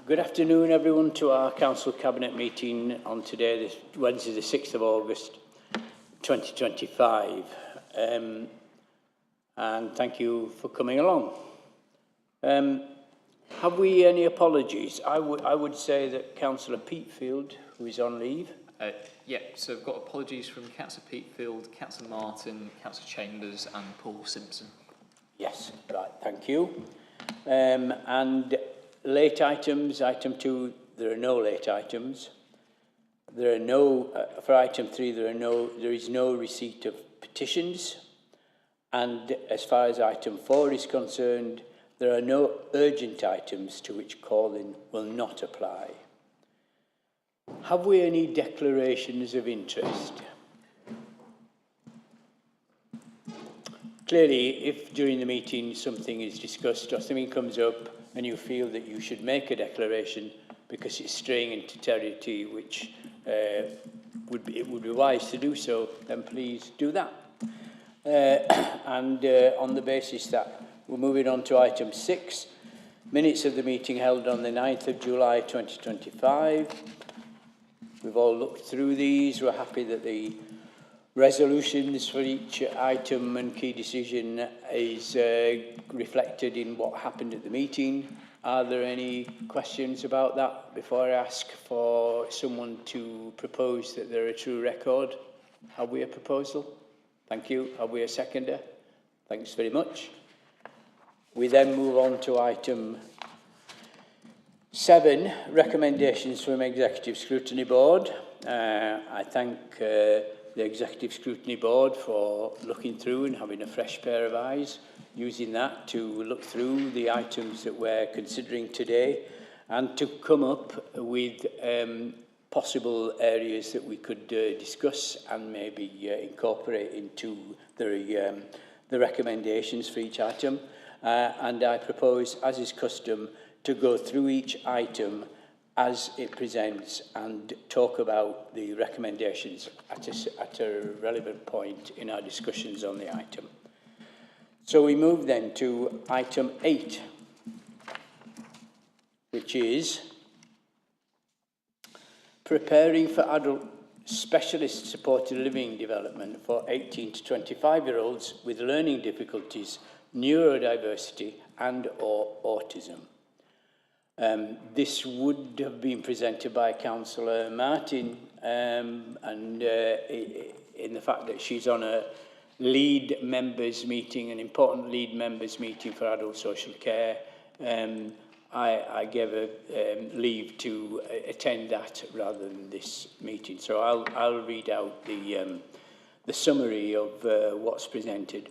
Good afternoon, everyone, to our Council Cabinet meeting on today, this Wednesday, the 6th of August, 2025. And thank you for coming along. Have we any apologies? I would say that Councillor Peatfield, who is on leave. Yeah, so we've got apologies from Councillor Peatfield, Councillor Martin, Councillor Chambers and Paul Simpson. Yes, right, thank you. And late items, item 2, there are no late items. There are no, for item 3, there is no receipt of petitions. And as far as item 4 is concerned, there are no urgent items to which calling will not apply. Have we any declarations of interest? Clearly, if during the meeting something is discussed or something comes up and you feel that you should make a declaration because it's straying into territory which it would be wise to do so, then please do that. On the basis that we're moving on to item 6, minutes of the meeting held on the 9th of July 2025. We've all looked through these. We're happy that the resolutions for each item and key decision is reflected in what happened at the meeting. Are there any questions about that before I ask for someone to propose that they're a true record? Have we a proposal? Thank you. Have we a seconder? Thanks very much. We then move on to item 7, recommendations from Executive Scrutiny Board. I thank the Executive Scrutiny Board for looking through and having a fresh pair of eyes, using that to look through the items that we're considering today and to come up with possible areas that we could discuss and maybe incorporate into the recommendations for each item. And I propose, as is custom, to go through each item as it presents and talk about the recommendations at a relevant point in our discussions on the item. So we move then to item 8, which is preparing for adult specialist supported living development for 18 to 25-year-olds with learning difficulties, neurodiversity and or autism. This would have been presented by Councillor Martin and in the fact that she's on a lead members meeting, an important lead members meeting for adult social care. I gave her leave to attend that rather than this meeting. So I'll read out the summary of what's presented.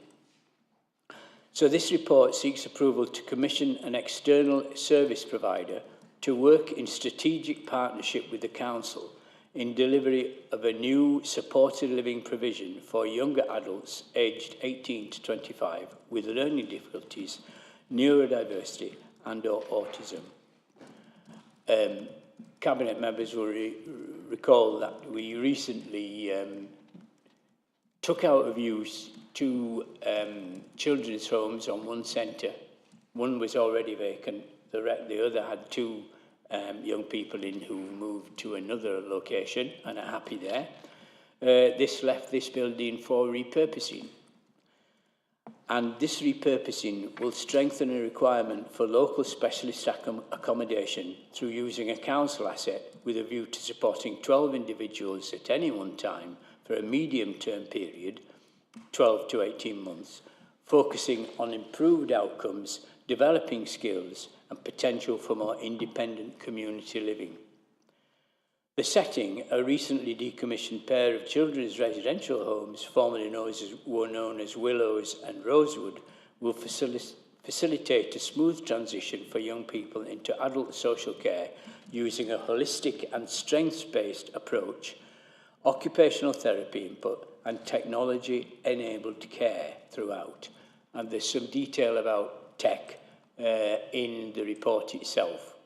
So this report seeks approval to commission an external service provider to work in strategic partnership with the Council in delivery of a new supported living provision for younger adults aged 18 to 25 with learning difficulties, neurodiversity and or autism. Cabinet members will recall that we recently took out of use 2 children's homes on one centre. One was already vacant. The other had 2 young people in who moved to another location and are happy there. This left this building for repurposing. And this repurposing will strengthen a requirement for local specialist accommodation through using a council asset with a view to supporting 12 individuals at any one time for a medium-term period, 12 to 18 months, focusing on improved outcomes, developing skills and potential for more independent community living. The setting, a recently decommissioned pair of children's residential homes, formerly known as Willows and Rosewood, will facilitate a smooth transition for young people into adult social care using a holistic and strengths-based approach, occupational therapy input and technology-enabled care throughout. And there's some detail about tech in the report itself.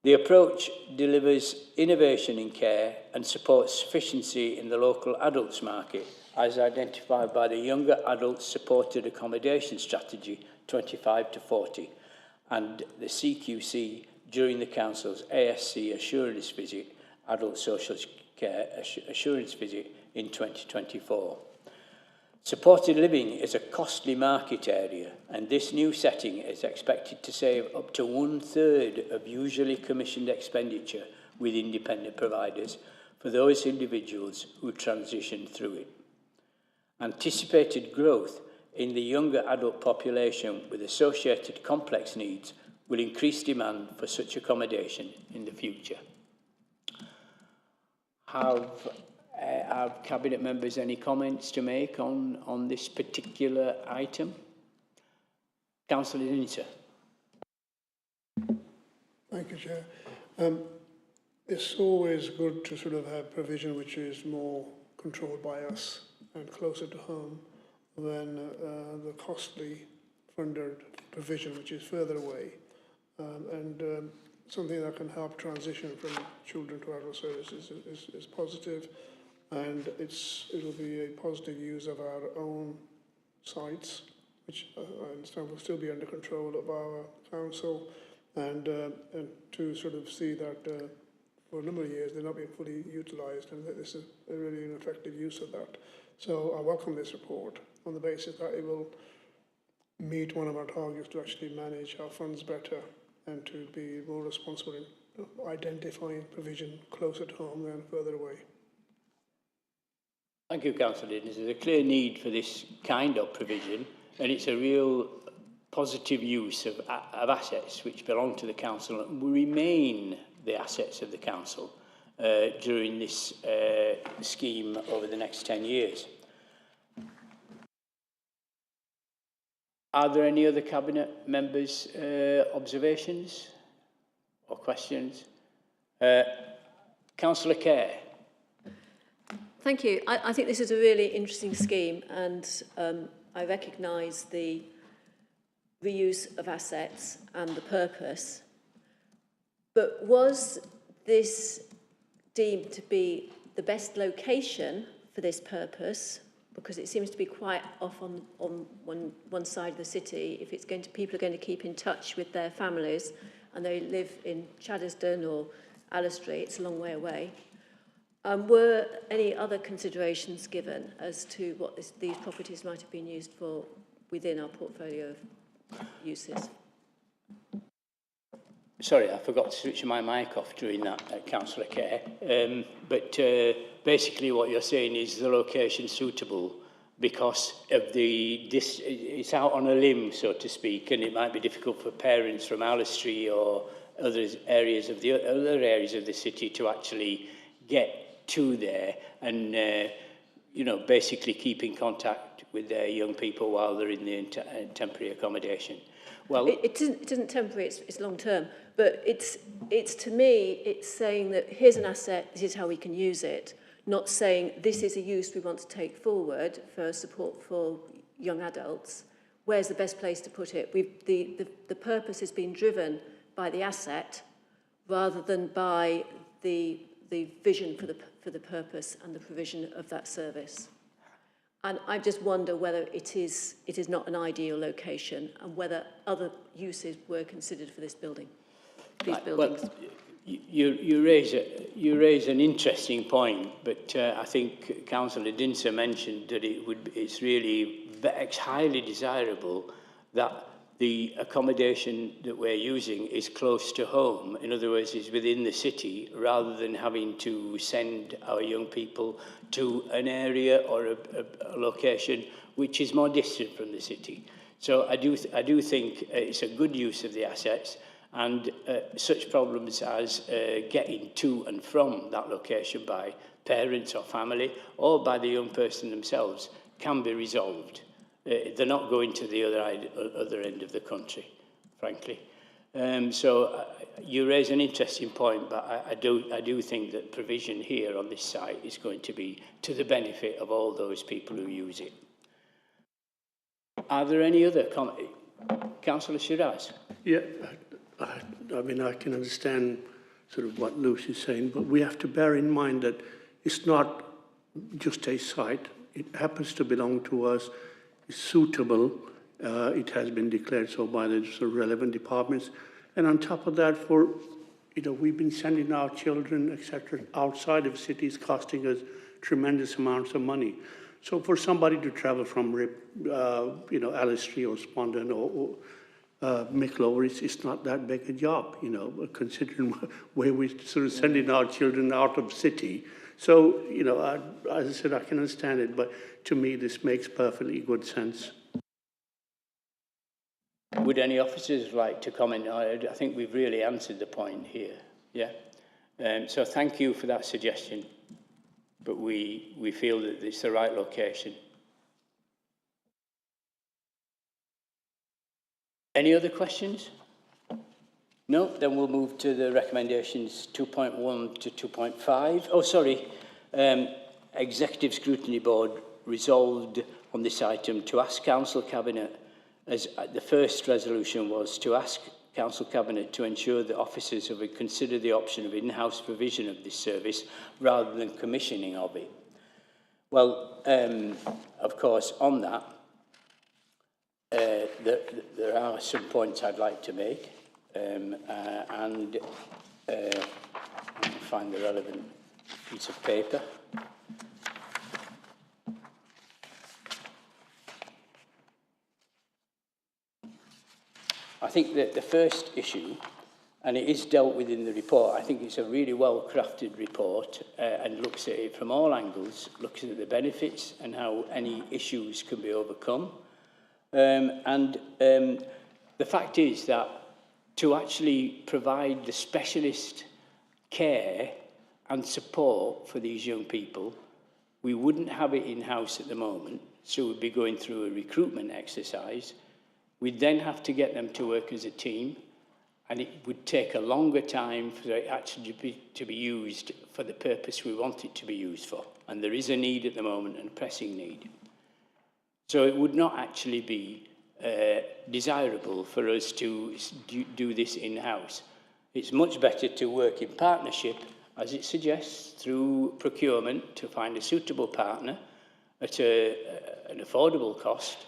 The approach delivers innovation in care and supports sufficiency in the local adults market, as identified by the Younger Adults Supported Accommodation Strategy 25 to 40 and the CQC during the Council's ASC assurance visit, Adult Social Care Assurance Visit in 2024. Supported living is a costly market area, and this new setting is expected to save up to 1/3 of usually commissioned expenditure with independent providers for those individuals who transition through it. Anticipated growth in the younger adult population with associated complex needs will increase demand for such accommodation in the future. Have Cabinet members any comments to make on this particular item? Councillor Inser. Thank you, Chair. It's always good to sort of have provision which is more controlled by us and closer to home than the costly funded provision which is further away. Something that can help transition from children to adult services is positive, and it'll be a positive use of our own sites, which I understand will still be under control of our council, and to sort of see that for a number of years they're not being fully utilised, and that this is a really an effective use of that. So I welcome this report on the basis that it will meet one of our targets to actually manage our funds better and to be more responsible in identifying provision closer to home than further away. Thank you, Councillor. There's a clear need for this kind of provision, and it's a real positive use of assets which belong to the council and will remain the assets of the council during this scheme over the next 10 years. Are there any other Cabinet members' observations or questions? Councillor Kerr. Thank you. I think this is a really interesting scheme, and I recognise the reuse of assets and the purpose. But was this deemed to be the best location for this purpose? Because it seems to be quite off on one side of the city. If it's going to, people are going to keep in touch with their families and they live in Chaddesden or Allestree, it's a long way away. Were any other considerations given as to what these properties might have been used for within our portfolio of uses? Sorry, I forgot to switch my mic off during that, Councillor Kerr. But basically what you're saying is the location suitable because of it's out on a limb, so to speak, and it might be difficult for parents from Allestree or other areas of the city to actually get to there and, basically keep in contact with their young people while they're in the temporary accommodation. Well, it isn't temporary, it's long term, but it's to me, it's saying that here's an asset, this is how we can use it, not saying this is a use we want to take forward for support for young adults. Where's the best place to put it? The purpose has been driven by the asset rather than by the vision for the purpose and the provision of that service. And I just wonder whether it is not an ideal location and whether other uses were considered for this building, these buildings. Well, you raise an interesting point, but I think Councillor Dinser mentioned that it's really highly desirable that the accommodation that we're using is close to home. In other words, is within the city, rather than having to send our young people to an area or a location which is more distant from the city. So I do think it's a good use of the assets, and such problems as getting to and from that location by parents or family or by the young person themselves can be resolved. They're not going to the other end of the country, frankly. So you raise an interesting point, but I do think that provision here on this site is going to be to the benefit of all those people who use it. Are there any other comments? Councillor Shiraz? Yeah, I mean, I can understand sort of what Lucy's saying, but we have to bear in mind that it's not just a site. It happens to belong to us. It's suitable. It has been declared so by the relevant departments. And on top of that, we've been sending our children, etc., outside of cities, costing us tremendous amounts of money. So for somebody to travel from, Alice Tree or Spondon or Micklover, it's not that big a job, considering where we're sort of sending our children out of city. So, as I said, I can understand it, but to me, this makes perfectly good sense. Would any officers like to comment? I think we've really answered the point here. Yeah. So thank you for that suggestion. But we feel that it's the right location. Any other questions? No? Then we'll move to the recommendations 2.1 to 2.5. Oh, sorry. Executive Scrutiny Board resolved on this item to ask Council Cabinet, as the first resolution was to ask Council Cabinet to ensure that officers would consider the option of in-house provision of this service rather than commissioning of it. Well, of course, on that, there are some points I'd like to make, and find the relevant piece of paper. I think that the first issue, and it is dealt with in the report, I think it's a really well-crafted report and looks at it from all angles, looks at the benefits and how any issues can be overcome. The fact is that to actually provide the specialist care and support for these young people, we wouldn't have it in-house at the moment, so we'd be going through a recruitment exercise. We'd then have to get them to work as a team, and it would take a longer time for it actually to be used for the purpose we want it to be used for. And there is a need at the moment, and a pressing need. So it would not actually be desirable for us to do this in-house. It's much better to work in partnership, as it suggests, through procurement to find a suitable partner at an affordable cost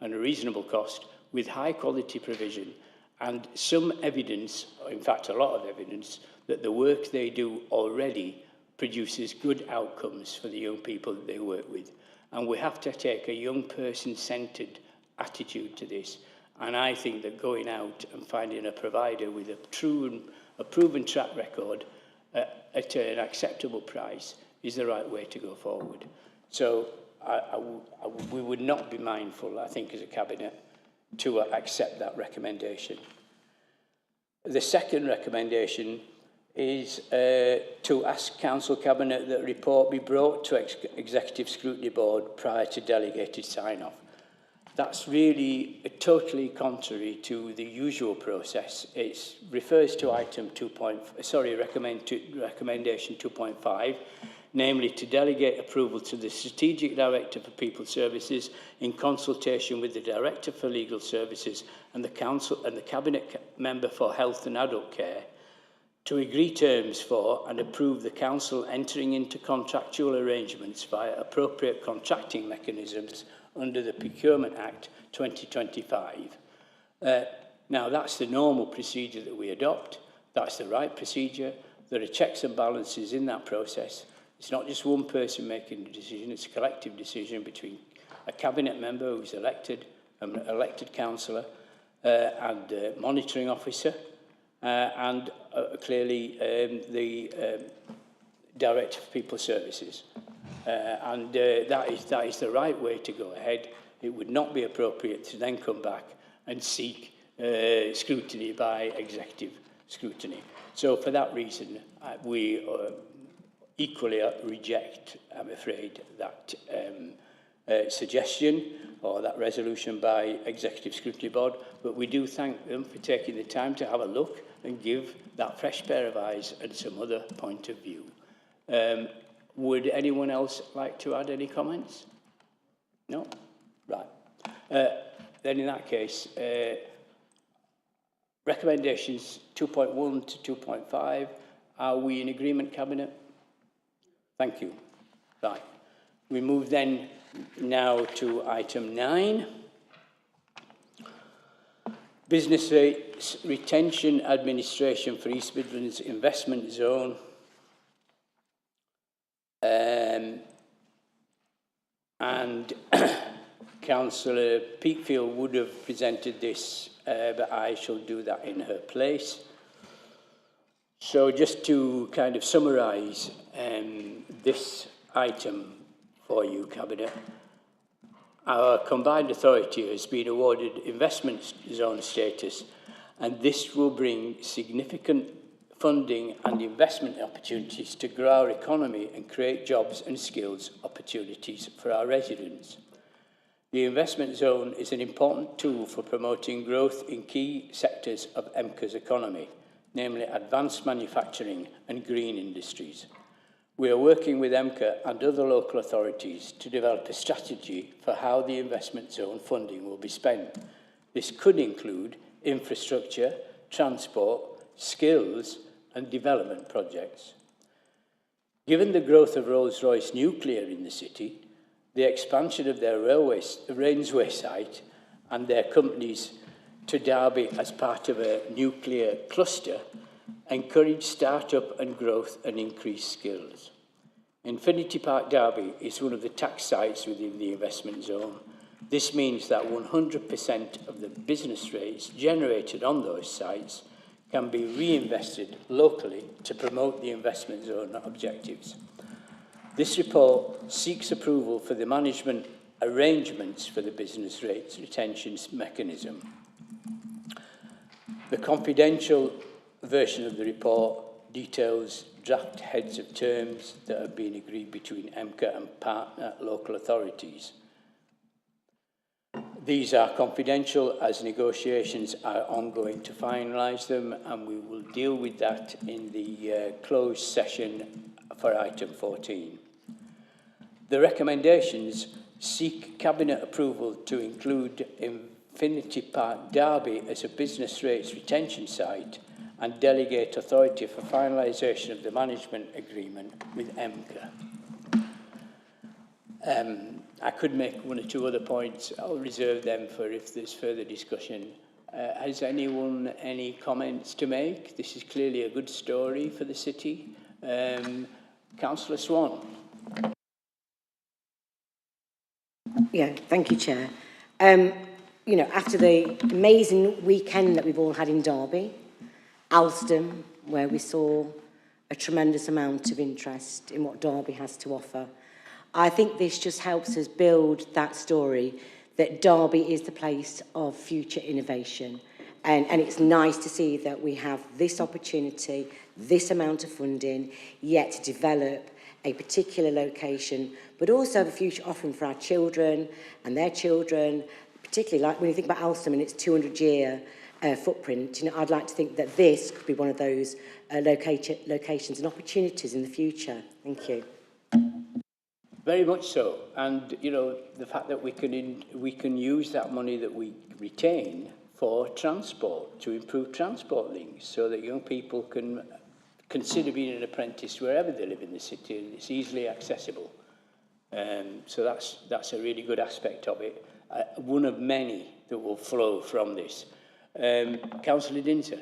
and a reasonable cost, with high quality provision and some evidence, or in fact a lot of evidence, that the work they do already produces good outcomes for the young people that they work with. And we have to take a young person-centred attitude to this. And I think that going out and finding a provider with a proven track record at an acceptable price is the right way to go forward. So we would not be mindful, I think, as a Cabinet, to accept that recommendation. The second recommendation is to ask Council Cabinet that a report be brought to Executive Scrutiny Board prior to delegated sign-off. That's really totally contrary to the usual process. It refers to item recommendation 2.5, namely to delegate approval to the Strategic Director for People Services in consultation with the Director for Legal Services and the Council and the Cabinet Member for Health and Adult Care to agree terms for and approve the Council entering into contractual arrangements via appropriate contracting mechanisms under the Procurement Act 2025. Now, that's the normal procedure that we adopt. That's the right procedure. There are checks and balances in that process. It's not just one person making the decision, it's a collective decision between a Cabinet member who's elected, an elected councillor, and a monitoring officer, and clearly the Director for People Services. That is the right way to go ahead. It would not be appropriate to then come back and seek scrutiny by executive scrutiny. So for that reason, we equally reject, I'm afraid, that suggestion or that resolution by Executive Scrutiny Board, but we do thank them for taking the time to have a look and give that fresh pair of eyes and some other point of view. Would anyone else like to add any comments? No? Right. Then in that case, recommendations 2.1 to 2.5, are we in agreement, Cabinet? Thank you. Right. We move then now to item 9. Business rates retention administration for East Midlands investment zone. And Councillor Peatfield would have presented this, but I shall do that in her place. So just to kind of summarise this item for you, Cabinet, our combined authority has been awarded investment zone status, and this will bring significant funding and investment opportunities to grow our economy and create jobs and skills opportunities for our residents. The investment zone is an important tool for promoting growth in key sectors of EMCA's economy, namely advanced manufacturing and green industries. We are working with EMCA and other local authorities to develop a strategy for how the investment zone funding will be spent. This could include infrastructure, transport, skills and development projects. Given the growth of Rolls-Royce Nuclear in the city, the expansion of their Rainsway site and their companies to Derby as part of a nuclear cluster encourage start-up and growth and increased skills. Infinity Park Derby is one of the tax sites within the investment zone. This means that 100% of the business rates generated on those sites can be reinvested locally to promote the investment zone objectives. This report seeks approval for the management arrangements for the business rates retention mechanism. The confidential version of the report details draft heads of terms that have been agreed between EMCA and partner local authorities. These are confidential as negotiations are ongoing to finalise them, and we will deal with that in the closed session for item 14. The recommendations seek Cabinet approval to include Infinity Park Derby as a business rates retention site and delegate authority for finalisation of the management agreement with EMCA. I could make one or two other points. I'll reserve them for if there's further discussion. Has anyone any comments to make? This is clearly a good story for the city. Councillor Swan. Yeah, thank you, Chair. You know, after the amazing weekend that we've all had in Derby, Alston, where we saw a tremendous amount of interest in what Derby has to offer, I think this just helps us build that story that Derby is the place of future innovation. And it's nice to see that we have this opportunity, this amount of funding, yet to develop a particular location, but also a future offering for our children and their children, particularly like when you think about Alston and its 200-year footprint. You know, I'd like to think that this could be one of those locations and opportunities in the future. Thank you. Very much so, and you know the fact that we can use that money that we retain for transport to improve transport links, so that young people can consider being an apprentice wherever they live in the city, and it's easily accessible. So that's a really good aspect of it. One of many that will flow from this. Councillor Dinter.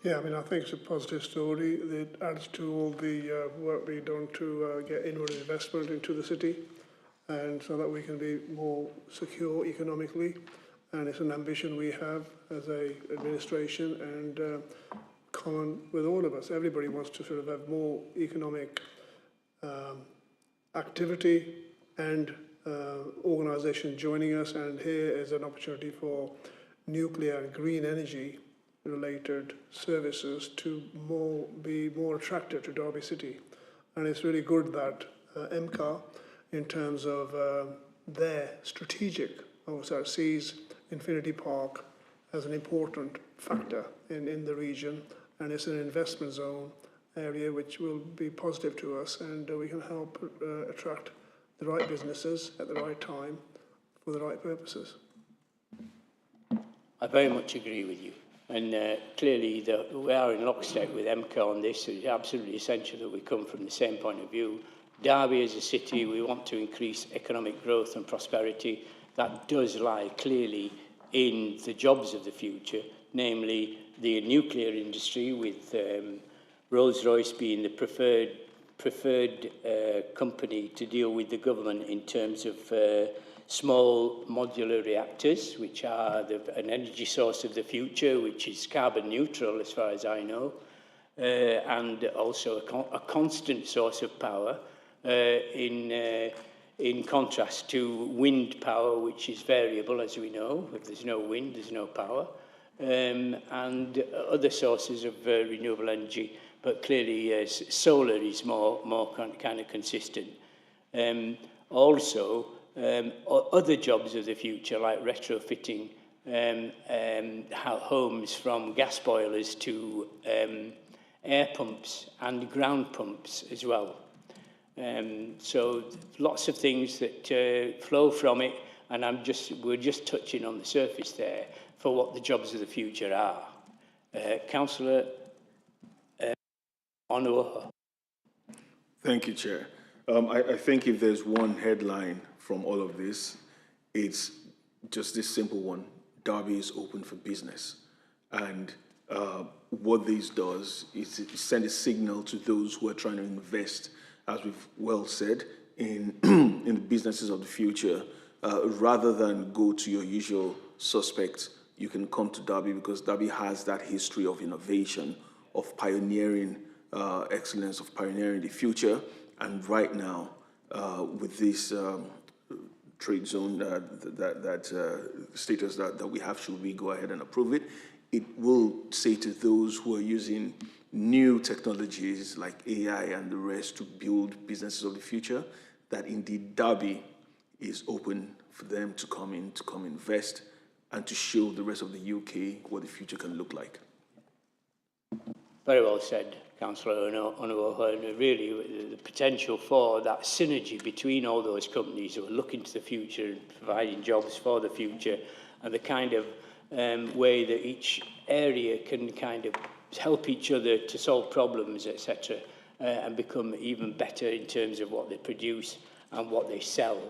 Yeah, I mean, I think it's a positive story that adds to all the work being done to get inward investment into the city, and so that we can be more secure economically. And it's an ambition we have as a administration and common with all of us. Everybody wants to sort of have more economic activity and organisation joining us, and here is an opportunity for nuclear and green energy related services to be more attractive to Derby City. And it's really good that EMCA, in terms of their strategic oversight, sees Infinity Park as an important factor in the region, and it's an investment zone area which will be positive to us, and we can help attract the right businesses at the right time for the right purposes. I very much agree with you. And clearly we are in lockstep with EMCA on this. It's absolutely essential that we come from the same point of view. Derby as a city, we want to increase economic growth and prosperity. That does lie clearly in the jobs of the future, namely the nuclear industry, with Rolls-Royce being the preferred company to deal with the government in terms of small modular reactors, which are an energy source of the future, which is carbon neutral as far as I know, and also a constant source of power in contrast to wind power, which is variable, as we know. If there's no wind, there's no power, and other sources of renewable energy. But clearly, solar is more kind of consistent. Also, other jobs of the future, like retrofitting homes from gas boilers to air pumps and ground pumps as well. So lots of things that flow from it, and we're just touching on the surface there for what the jobs of the future are. Councillor Onuoha. Thank you, Chair. I think if there's one headline from all of this, it's just this simple one: Derby is open for business. And what this does is it send a signal to those who are trying to invest, as we've well said, in the businesses of the future. Rather than go to your usual suspects, you can come to Derby, because Derby has that history of innovation, of pioneering excellence, of pioneering the future. And right now, with this trade zone status that we have, should we go ahead and approve it, it will say to those who are using new technologies like AI and the rest to build businesses of the future, that indeed Derby is open for them to come invest, and to show the rest of the UK what the future can look like. Very well said, Councillor Onuoha. And really, the potential for that synergy between all those companies who are looking to the future and providing jobs for the future, and the kind of way that each area can kind of help each other to solve problems, etc., and become even better in terms of what they produce and what they sell,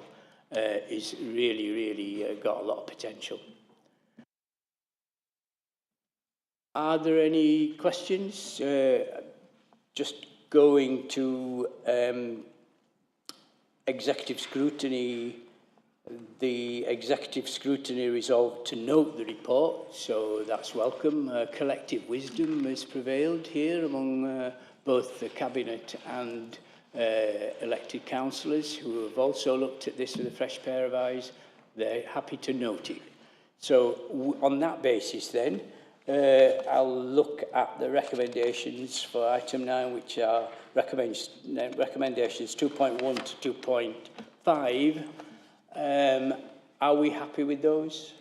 is really got a lot of potential. Are there any questions? Just going to executive scrutiny. The executive scrutiny resolved to note the report, so that's welcome. Collective wisdom has prevailed here among both the Cabinet and elected councillors, who have also looked at this with a fresh pair of eyes. They're happy to note it. So on that basis then, I'll look at the recommendations for item 9, which are recommendations 2.1 to 2.5. Are we happy with those?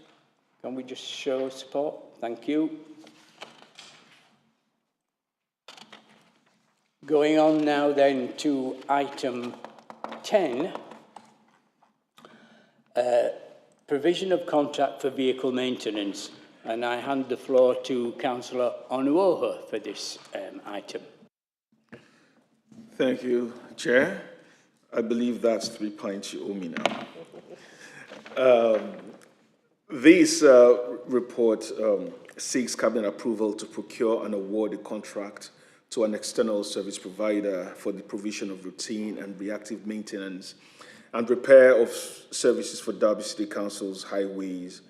Can we just show support? Thank you. Going on now then to item 10, provision of contract for vehicle maintenance. And I hand the floor to Councillor Onuoha for this item. Thank you, Chair. I believe that's 3 pints you owe me now. This report seeks Cabinet approval to procure and award a contract to an external service provider for the provision of routine and reactive maintenance and repair of services for Derby City Council's highways,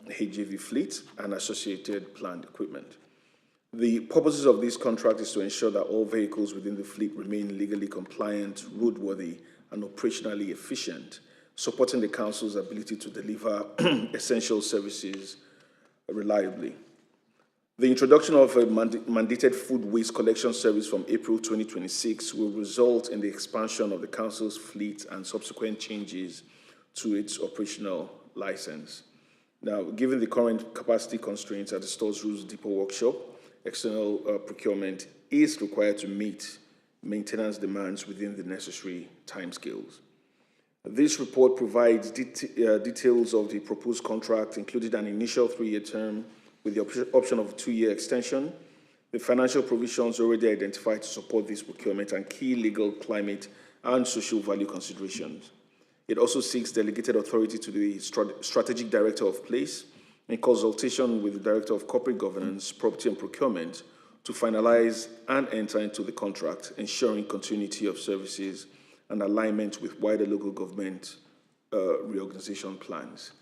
HGV fleet, and associated planned equipment. The purposes of this contract is to ensure that all vehicles within the fleet remain legally compliant, roadworthy, and operationally efficient, supporting the Council's ability to deliver essential services reliably. The introduction of a mandated food waste collection service from April 2026 will result in the expansion of the Council's fleet and subsequent changes to its operational license. Now, given the current capacity constraints at the Stores Roads Depot Workshop, external procurement is required to meet maintenance demands within the necessary timescales. This report provides details of the proposed contract, including an initial 3-year term with the option of a 2-year extension, the financial provisions already identified to support this procurement, and key legal, climate, and social value considerations. It also seeks delegated authority to the Strategic Director of Place in consultation with the Director of Corporate Governance, Property and Procurement to finalize and enter into the contract, ensuring continuity of services and alignment with wider local government reorganization plans.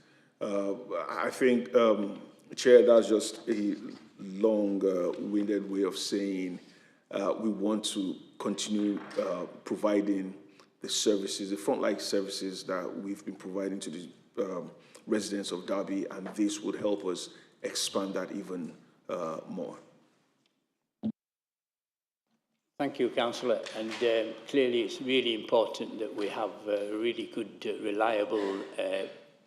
I think, Chair, that's just a long-winded way of saying we want to continue providing the services, the frontline services that we've been providing to the residents of Derby, and this would help us expand that even more. Thank you, Councillor. And clearly it's really important that we have really good, reliable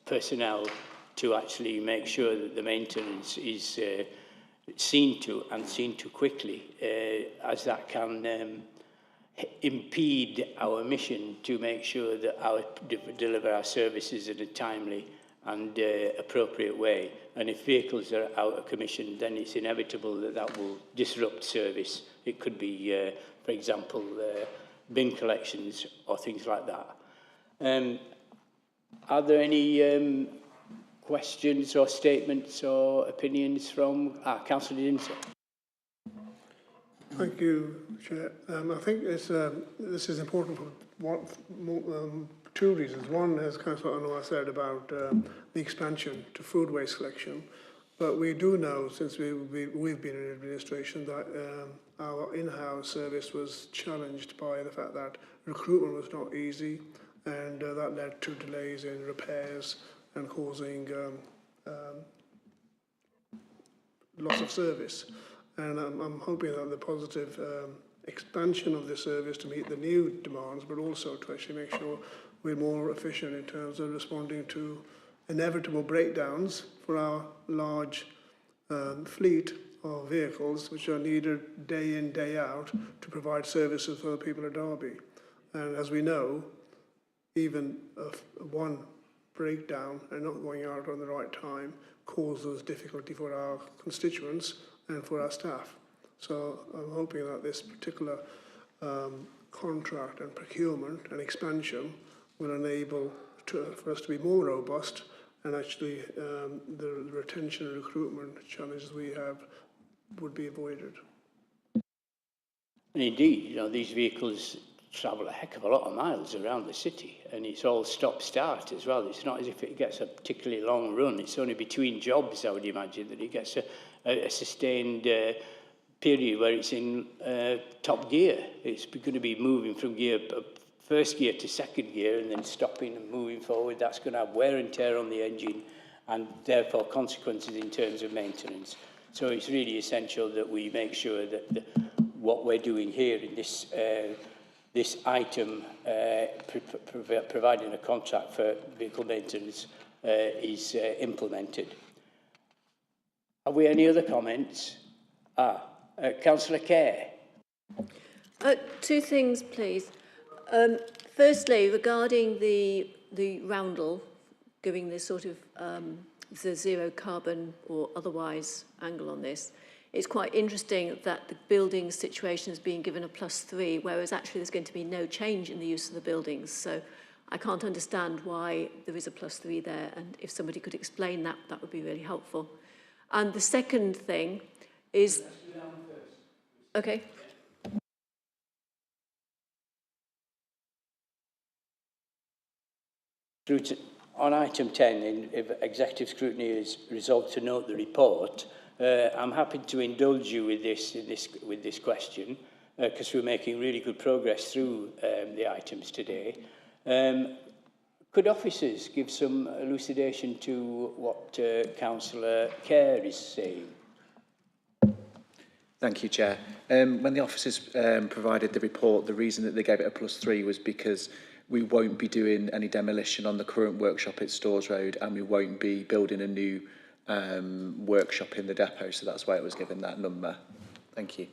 personnel to actually make sure that the maintenance is seen to and seen to quickly, as that can impede our mission to make sure that deliver our services in a timely and appropriate way. And if vehicles are out of commission, then it's inevitable that that will disrupt service. It could be, for example, bin collections or things like that. Are there any questions or statements or opinions from Councillor Dinson? Thank you, Chair. I think this is important for two reasons. One, as Councillor Anwar said about the expansion to food waste collection, but we do know, since we've been in administration, that our in-house service was challenged by the fact that recruitment was not easy, and that led to delays in repairs and causing loss of service. And I'm hoping that the positive expansion of the service to meet the new demands, but also to actually make sure we're more efficient in terms of responding to inevitable breakdowns for our large fleet of vehicles, which are needed day in, day out to provide services for the people of Derby. And as we know, even one breakdown and not going out on the right time causes difficulty for our constituents and for our staff. So I'm hoping that this particular contract and procurement and expansion will enable for us to be more robust, and actually the retention and recruitment challenges we have would be avoided. And indeed, you know, these vehicles travel a heck of a lot of miles around the city, and it's all stop-start as well. It's not as if it gets a particularly long run. It's only between jobs, I would imagine, that it gets a sustained period where it's in top gear. It's going to be moving from first gear to second gear and then stopping and moving forward. That's going to have wear and tear on the engine and therefore consequences in terms of maintenance. So it's really essential that we make sure that what we're doing here in this item, providing a contract for vehicle maintenance, is implemented. Have we any other comments? Councillor Kerr. Two things, please. Firstly, regarding the roundel, giving this sort of the zero carbon or otherwise angle on this, it's quite interesting that the building situation is being given a +3, whereas actually there's going to be no change in the use of the buildings. So I can't understand why there is a +3 there, and if somebody could explain that, that would be really helpful. And the second thing is... Okay. On item 10, if executive scrutiny is resolved to note the report, I'm happy to indulge you with this question because we're making really good progress through the items today. Could officers give some elucidation to what Councillor Kerr is saying? Thank you, Chair. When the officers provided the report, the reason that they gave it a +3 was because we won't be doing any demolition on the current workshop at Stores Road, and we won't be building a new workshop in the depot, so that's why it was given that number. Thank you.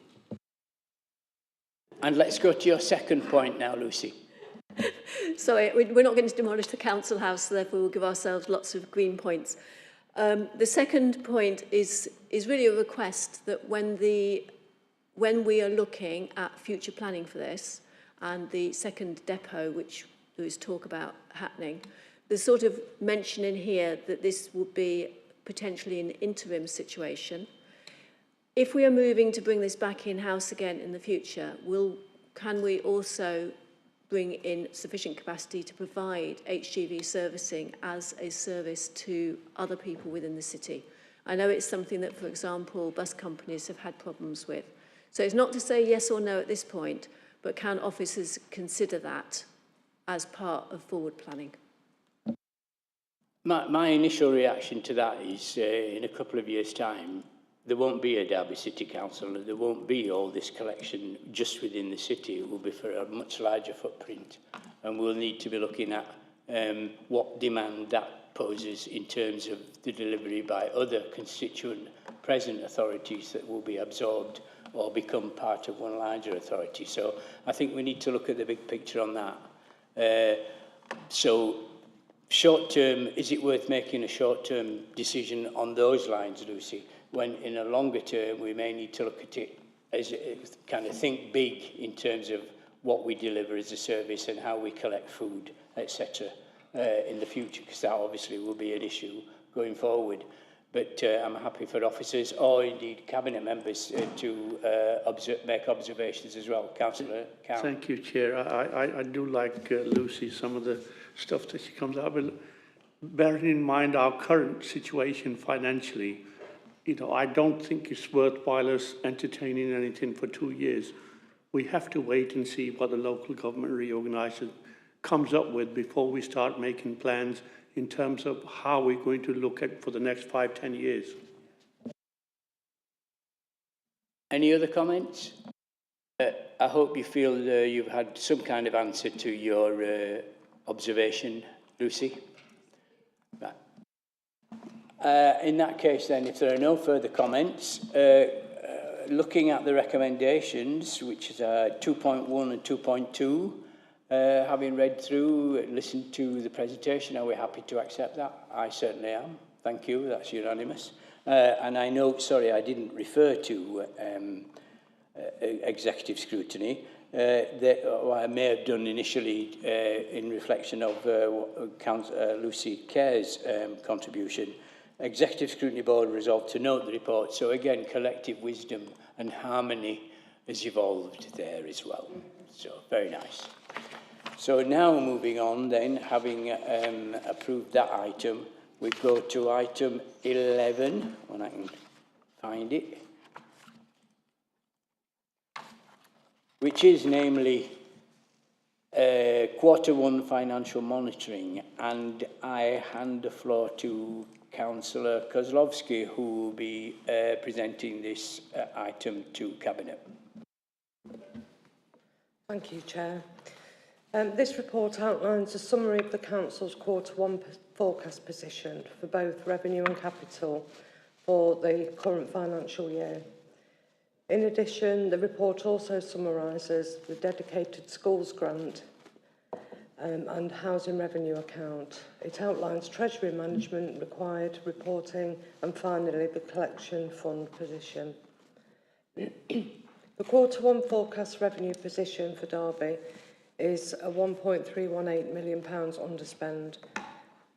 And let's go to your second point now, Lucy. Sorry, we're not going to demolish the council house, so therefore we'll give ourselves lots of green points. The second point is really a request that when we are looking at future planning for this, and the second depot, which there is talk about happening. There's sort of mention in here that this would be potentially an interim situation. If we are moving to bring this back in-house again in the future, can we also bring in sufficient capacity to provide HGV servicing as a service to other people within the city? I know it's something that, for example, bus companies have had problems with. So it's not to say yes or no at this point, but can officers consider that as part of forward planning? My initial reaction to that is in a couple of years' time, there won't be a Derby City Council, and there won't be all this collection just within the city. It will be for a much larger footprint, and we'll need to be looking at what demand that poses in terms of the delivery by other constituent present authorities that will be absorbed or become part of one larger authority. So I think we need to look at the big picture on that. So short term, is it worth making a short-term decision on those lines, Lucy, when in a longer term we may need to look at it as kind of think big in terms of what we deliver as a service and how we collect food, etc. In the future, because that obviously will be an issue going forward. But I'm happy for officers or indeed cabinet members to make observations as well. Councillor Cowan. Thank you, Chair. I do like Lucy, some of the stuff that she comes up with. Bearing in mind our current situation financially, I don't think it's worthwhile us entertaining anything for 2 years. We have to wait and see what the local government reorganisation comes up with before we start making plans in terms of how we're going to look at for the next 5-10 years. Any other comments? I hope you feel you've had some kind of answer to your observation, Lucy. Right. In that case then, if there are no further comments, looking at the recommendations, which is 2.1 and 2.2, having read through, listened to the presentation, are we happy to accept that? I certainly am. Thank you, that's unanimous. And I know, sorry, I didn't refer to executive scrutiny. That I may have done initially in reflection of Lucy Kerr's contribution. Executive Scrutiny Board resolved to note the report. So again, collective wisdom and harmony has evolved there as well. So very nice. So now moving on then, having approved that item, we go to item 11, when I can find it, which is namely Q1 financial monitoring. And I hand the floor to Councillor Kozlowski, who will be presenting this item to Cabinet. Thank you, Chair. This report outlines a summary of the Council's Q1 forecast position for both revenue and capital for the current financial year. In addition, the report also summarises the dedicated schools grant and housing revenue account. It outlines treasury management required reporting and finally the collection fund position. The Q1 forecast revenue position for Derby is a £1.318 million underspend,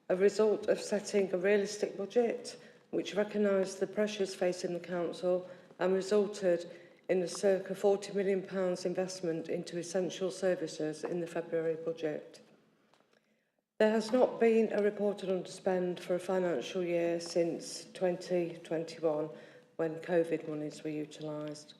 a result of setting a realistic budget which recognised the pressures facing the council and resulted in a circa £40 million investment into essential services in the February budget. There has not been a reported underspend for a financial year since 2021, when COVID monies were utilised.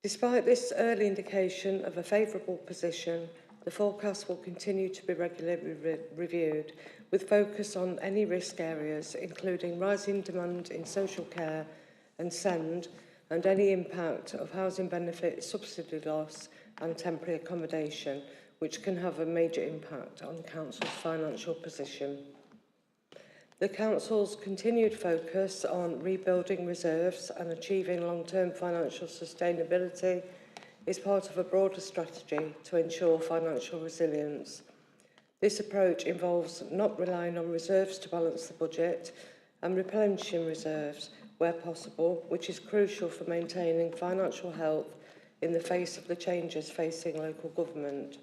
Despite this early indication of a favourable position, the forecast will continue to be regularly reviewed, with focus on any risk areas, including rising demand in social care and SEND, and any impact of housing benefit subsidy loss and temporary accommodation, which can have a major impact on the Council's financial position. The Council's continued focus on rebuilding reserves and achieving long-term financial sustainability is part of a broader strategy to ensure financial resilience. This approach involves not relying on reserves to balance the budget and replenishing reserves where possible, which is crucial for maintaining financial health in the face of the changes facing local government.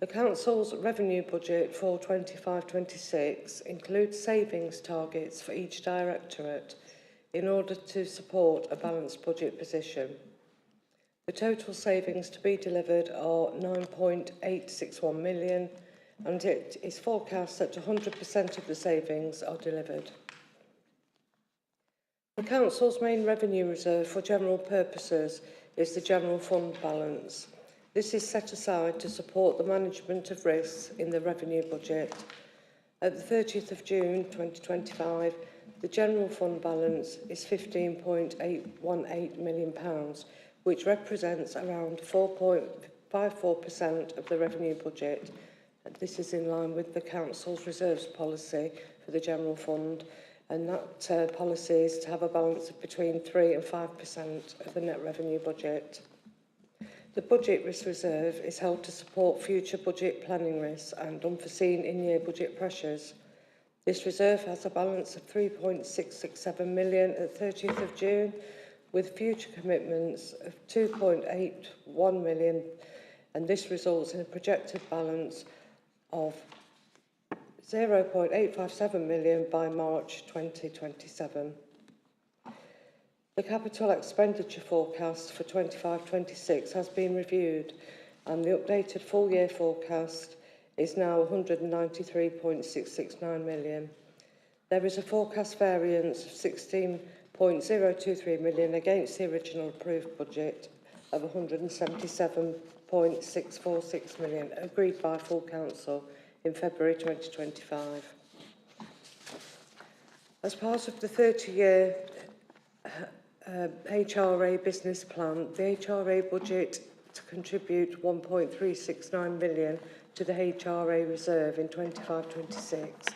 The Council's revenue budget for 25-26 includes savings targets for each directorate in order to support a balanced budget position. The total savings to be delivered are 9.861 million, and it is forecast that 100% of the savings are delivered. The Council's main revenue reserve for general purposes is the general fund balance. This is set aside to support the management of risks in the revenue budget. At the 30th of June 2025, the general fund balance is £15.818 million, which represents around 4.54% of the revenue budget. This is in line with the Council's reserves policy for the general fund, and that policy is to have a balance of between 3 and 5% of the net revenue budget. The budget risk reserve is held to support future budget planning risks and unforeseen in-year budget pressures. This reserve has a balance of 3.667 million at 30th of June, with future commitments of 2.81 million, and this results in a projected balance of 0.857 million by March 2027. The capital expenditure forecast for 25-26 has been reviewed, and the updated full-year forecast is now 193.669 million. There is a forecast variance of 16.023 million against the original approved budget of 177.646 million, agreed by full council in February 2025. As part of the 30-year HRA business plan, the HRA budget to contribute 1.369 million to the HRA reserve in 25-26.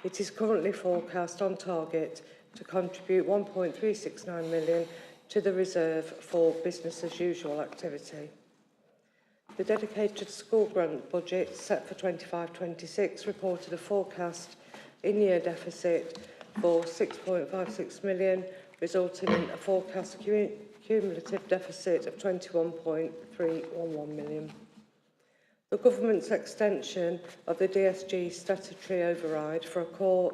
It is currently forecast on target to contribute 1.369 million to the reserve for business as usual activity. The dedicated school grant budget set for 25-26 reported a forecast in-year deficit for 6.56 million, resulting in a forecast cumulative deficit of 21.311 million. The government's extension of the DSG statutory override for a core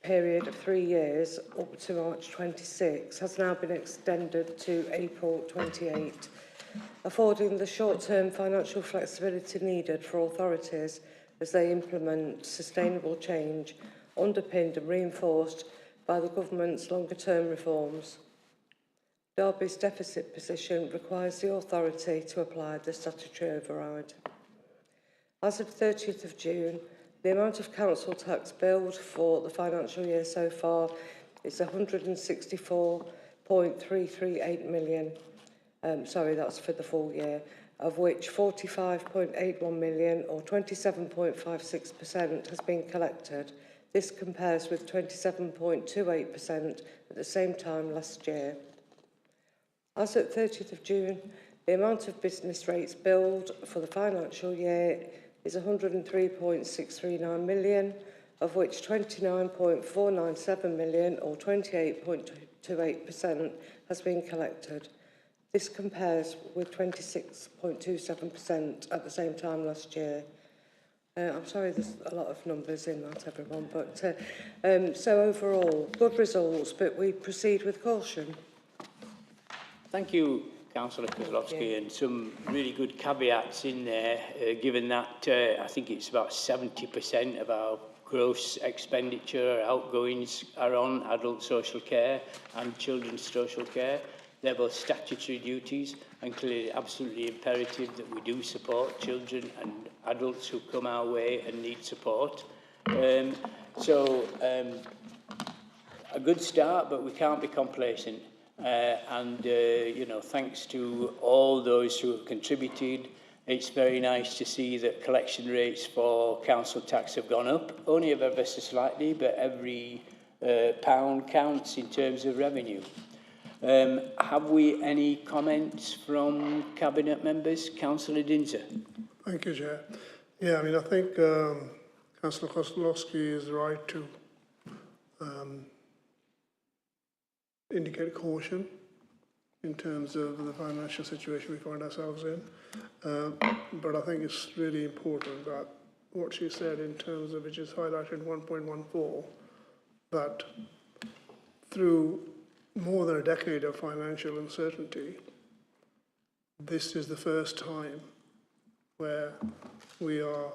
period of 3 years up to March 26 has now been extended to April 28, affording the short-term financial flexibility needed for authorities as they implement sustainable change, underpinned and reinforced by the government's longer-term reforms. Derby's deficit position requires the authority to apply the statutory override. As of 30th of June, the amount of council tax billed for the financial year so far is 164.338 million. That's for the full year, of which 45.81 million or 27.56% has been collected. This compares with 27.28% at the same time last year. As at 30th of June, the amount of business rates billed for the financial year is 103.639 million, of which 29.497 million or 28.28% has been collected. This compares with 26.27% at the same time last year. I'm sorry, there's a lot of numbers in that, everyone, but so overall, good results, but we proceed with caution. Thank you, Councillor Kozlowski, and some really good caveats in there, given that I think it's about 70% of our gross expenditure, outgoings are on adult social care and children's social care. They're both statutory duties, and clearly absolutely imperative that we do support children and adults who come our way and need support. A good start, but we can't be complacent. Thanks to all those who have contributed. It's very nice to see that collection rates for council tax have gone up, only ever so slightly, but every pound counts in terms of revenue. Have we any comments from Cabinet members? Councillor Dinser. Thank you, Chair. Yeah, I think Councillor Kozlowski is right to indicate caution, in terms of the financial situation we find ourselves in. But I think it's really important that what she said in terms of, which is highlighted 1.14, that through more than a decade of financial uncertainty, this is the first time where we are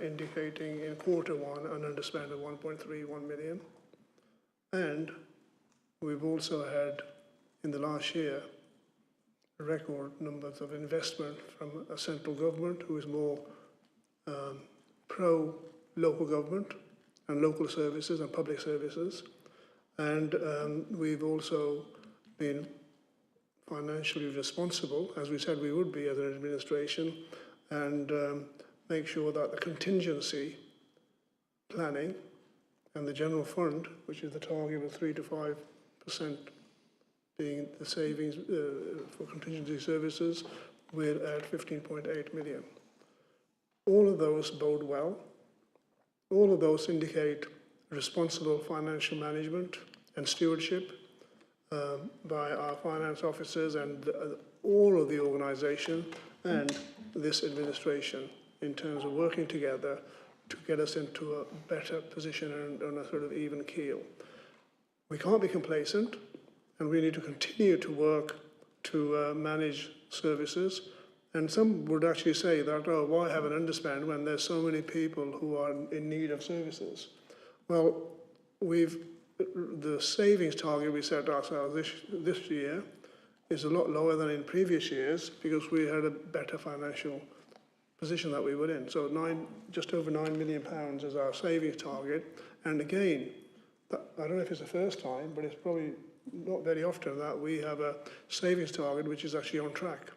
indicating in Q1 an underspend of 1.31 million. And we've also had, in the last year, record numbers of investment from a central government who is more pro-local government and local services and public services. And we've also been financially responsible, as we said we would be as an administration, and make sure that the contingency planning and the general fund, which is the target of 3 to 5% being the savings for contingency services, we're at 15.8 million. All of those bode well. All of those indicate responsible financial management and stewardship by our finance officers and all of the organisation and this administration in terms of working together to get us into a better position and on a sort of even keel. We can't be complacent, and we need to continue to work to manage services. And some would actually say that, oh, why have an underspend when there's so many people who are in need of services? Well, the savings target we set ourselves this year is a lot lower than in previous years because we had a better financial position that we were in. So just over £9 million is our savings target. And again, I don't know if it's the first time, but it's probably not very often that we have a savings target which is actually on track,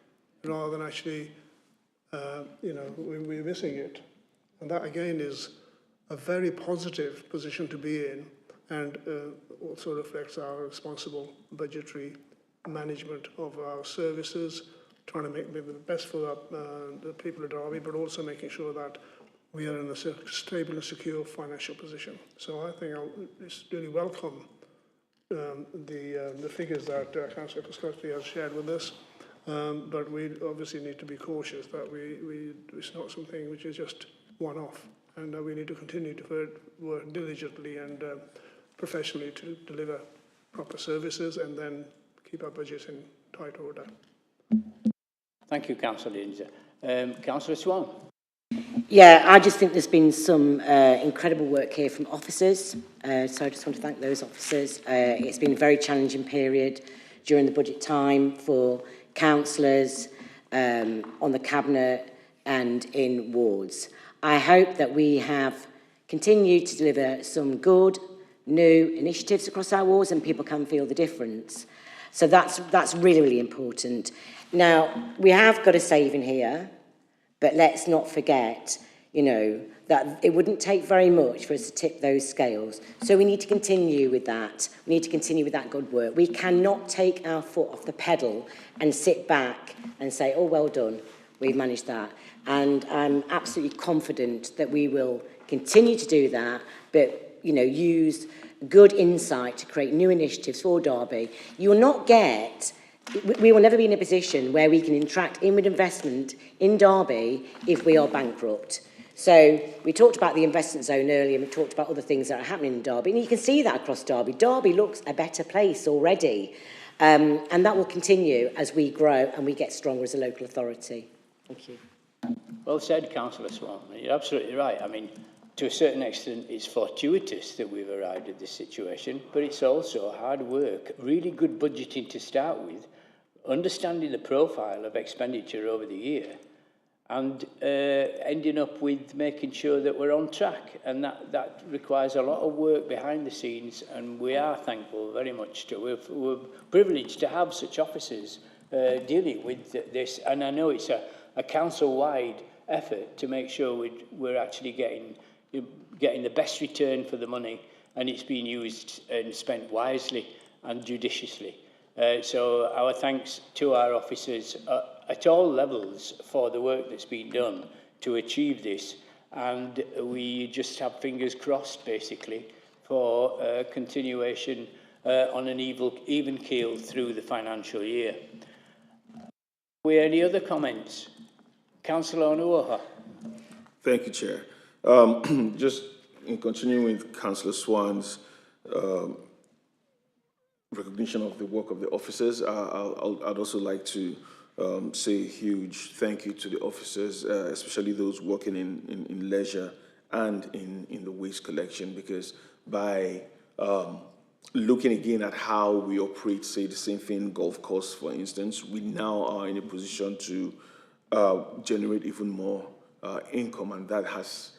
rather than actually, we're missing it. And that again is a very positive position to be in, and also reflects our responsible budgetary management of our services, trying to make the best for the people of Derby, but also making sure that we are in a stable and secure financial position. So I think it's really welcome the figures that Councillor Cuscotty has shared with us, but we obviously need to be cautious that it's not something which is just one-off, and we need to continue to work diligently and professionally to deliver proper services and then keep our budgets in tight order. Thank you, Councillor Lindsay. Councillor Swan. Yeah, I just think there's been some incredible work here from officers, so I just want to thank those officers. It's been a very challenging period during the budget time for councillors on the Cabinet and in wards. I hope that we have continued to deliver some good, new initiatives across our wards and people can feel the difference. So that's really, really important. Now, we have got a saving here, but let's not forget, that it wouldn't take very much for us to tip those scales. So we need to continue with that. We need to continue with that good work. We cannot take our foot off the pedal and sit back and say, oh, well done, we've managed that. And I'm absolutely confident that we will continue to do that, but, use good insight to create new initiatives for Derby. You will not get... We will never be in a position where we can attract inward investment in Derby if we are bankrupt. So we talked about the investment zone earlier, and we talked about other things that are happening in Derby, and you can see that across Derby. Derby looks a better place already, and that will continue as we grow and we get stronger as a local authority. Thank you. Well said, Councillor Swan. You're absolutely right. I mean, to a certain extent, it's fortuitous that we've arrived at this situation, but it's also hard work, really good budgeting to start with, understanding the profile of expenditure over the year, and ending up with making sure that we're on track. And that requires a lot of work behind the scenes, and we are thankful very much to. We're privileged to have such officers dealing with this, and I know it's a council-wide effort to make sure we're actually getting the best return for the money, and it's being used and spent wisely and judiciously. So our thanks to our officers at all levels for the work that's been done to achieve this, and we just have fingers crossed basically for continuation on an even keel through the financial year. Were there any other comments? Councillor Onuoha. Thank you, Chair. Just in continuing with Councillor Swan's recognition of the work of the officers, I'd also like to say a huge thank you to the officers, especially those working in leisure and in the waste collection, because by looking again at how we operate, say the same thing, golf course, for instance, we now are in a position to generate even more income, and that has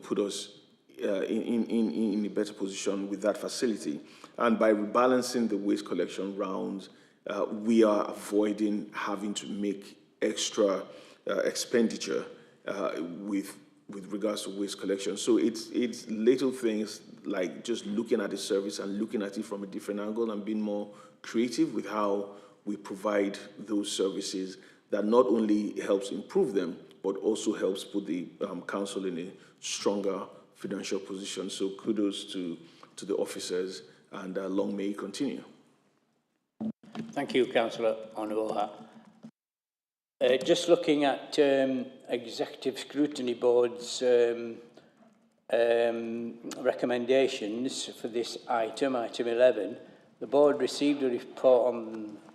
put us in a better position with that facility. And by rebalancing the waste collection rounds, we are avoiding having to make extra expenditure with regards to waste collection. So it's little things like just looking at the service and looking at it from a different angle and being more creative with how we provide those services that not only helps improve them, but also helps put the council in a stronger financial position. So kudos to the officers, and long may it continue. Thank you, Councillor Onuoha. Just looking at Executive Scrutiny Board's recommendations for this item 11, the board received a report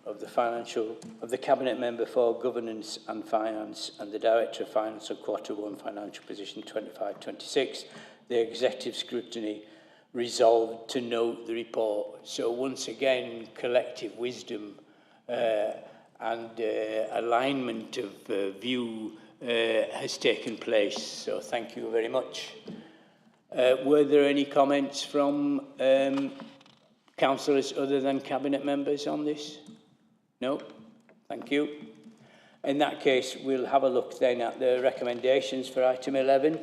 of the Cabinet Member for Governance and Finance and the Director of Finance on Q1 Financial Position 25-26. The Executive Scrutiny resolved to note the report. So once again, collective wisdom and alignment of view has taken place. So thank you very much. Were there any comments from councillors other than Cabinet members on this? No? Thank you. In that case, we'll have a look then at the recommendations for item 11.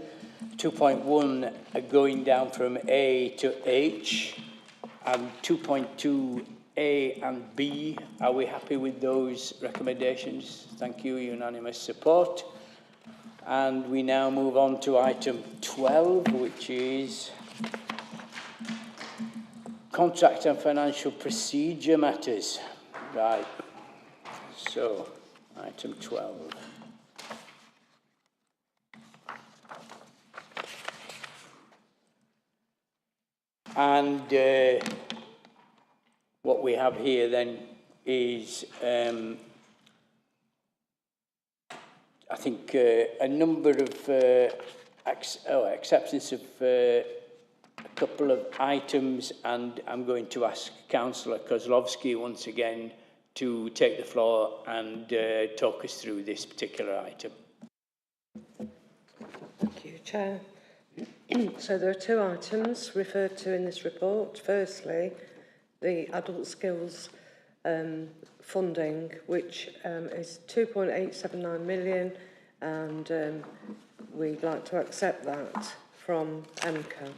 2.1 going down from A to H, and 2.2 A and B. Are we happy with those recommendations? Thank you, unanimous support. And we now move on to item 12, which is contract and financial procedure matters. Right. So, item 12. And what we have here then is, I think, a number of acceptance of a couple of items, and I'm going to ask Councillor Kozlowski once again to take the floor and talk us through this particular item. Thank you, Chair. So there are two items referred to in this report. Firstly, the adult skills funding, which is 2.879 million, and we'd like to accept that from EMCA.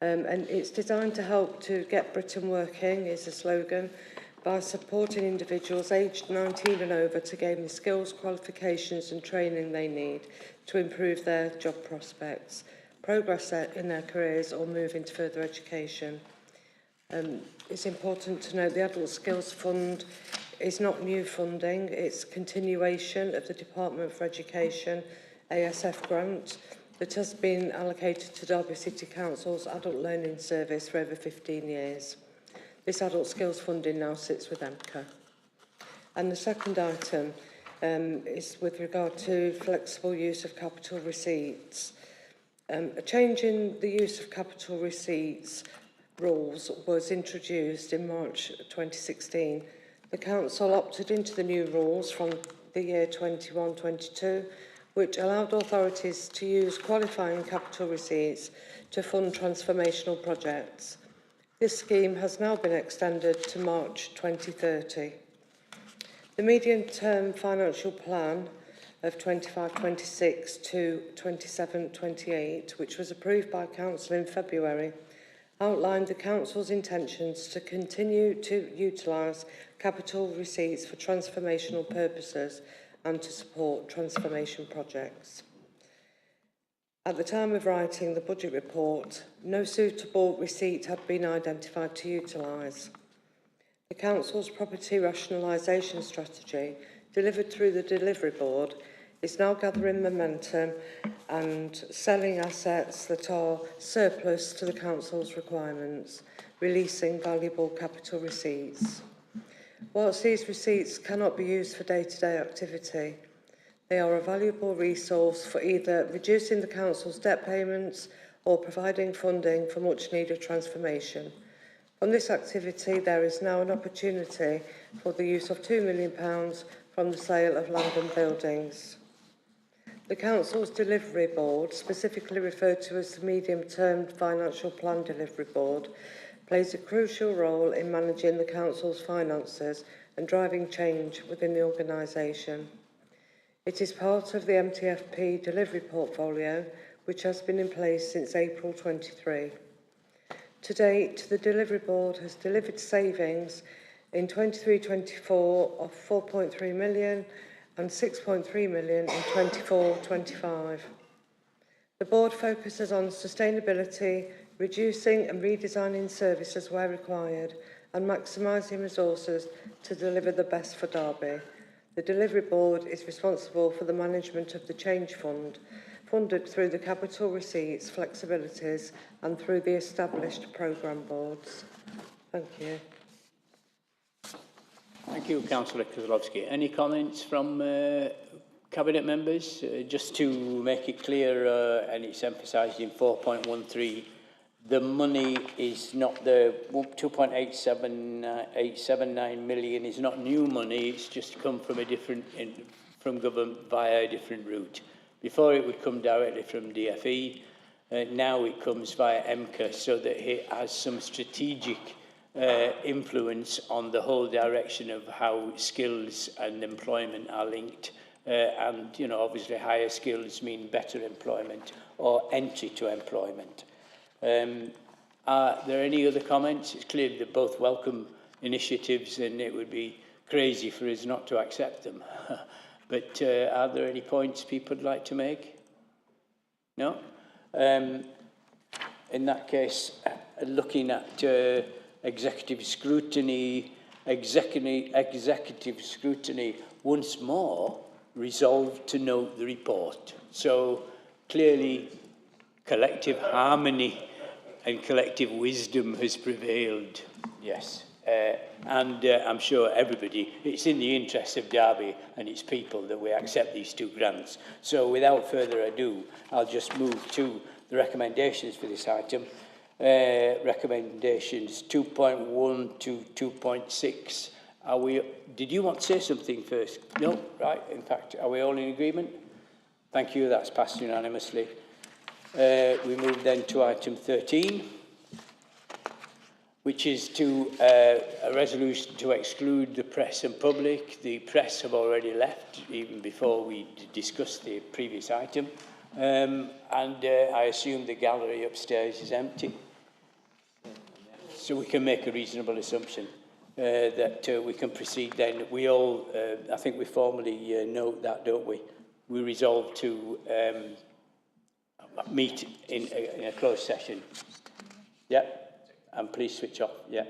And it's designed to help to get Britain working, is the slogan, by supporting individuals aged 19 and over to gain the skills, qualifications and training they need to improve their job prospects, progress in their careers or move into further education. It's important to note the Adult Skills Fund is not new funding, it's continuation of the Department for Education ASF grant that has been allocated to Derby City Council's Adult Learning Service for over 15 years. This adult skills funding now sits with EMCA. And the second item is with regard to flexible use of capital receipts. A change in the use of capital receipts rules was introduced in March 2016. The Council opted into the new rules from the year 21-22, which allowed authorities to use qualifying capital receipts to fund transformational projects. This scheme has now been extended to March 2030. The medium-term financial plan of 25-26 to 27-28, which was approved by Council in February, outlined the Council's intentions to continue to utilise capital receipts for transformational purposes and to support transformation projects. At the time of writing the budget report, no suitable receipt had been identified to utilise. The Council's property rationalisation strategy, delivered through the Delivery Board, is now gathering momentum and selling assets that are surplus to the Council's requirements, releasing valuable capital receipts. Whilst these receipts cannot be used for day-to-day activity, they are a valuable resource for either reducing the Council's debt payments or providing funding for much-needed transformation. From this activity, there is now an opportunity for the use of £2 million from the sale of land and buildings. The Council's Delivery Board, specifically referred to as the Medium-Term Financial Plan Delivery Board, plays a crucial role in managing the Council's finances and driving change within the organisation. It is part of the MTFP delivery portfolio, which has been in place since April 23. To date, the Delivery Board has delivered savings in 23-24 of 4.3 million and 6.3 million in 24-25. The Board focuses on sustainability, reducing and redesigning services where required, and maximising resources to deliver the best for Derby. The Delivery Board is responsible for the management of the Change Fund, funded through the capital receipts, flexibilities, and through the established programme boards. Thank you. Thank you, Councillor Kozlowski. Any comments from Cabinet members? Just to make it clear, and it's emphasised in 4.13, the money is not the 2.879 million is not new money. It's just come from a different from government via a different route. Before it would come directly from DFE. Now it comes via MCA, so that it has some strategic influence on the whole direction of how skills and employment are linked. And, you know, obviously higher skills mean better employment or entry to employment. Are there any other comments? It's clear they're both welcome initiatives, and it would be crazy for us not to accept them. But are there any points people would like to make? No? In that case, looking at executive scrutiny, once more resolved to note the report. So clearly collective harmony and collective wisdom has prevailed, yes. And I'm sure everybody, it's in the interest of Derby and its people that we accept these two grants. So without further ado, I'll just move to the recommendations for this item. Recommendations 2.1 to 2.6. Are we, did you want to say something first? No? Right, in fact, are we all in agreement? Thank you, that's passed unanimously. We move then to item 13, which is to a resolution to exclude the press and public. The press have already left, even before we discussed the previous item. And I assume the gallery upstairs is empty. So we can make a reasonable assumption that we can proceed then. We all, I think we formally note that, don't we? We resolve to meet in a closed session. Yeah? And please switch off. Yeah.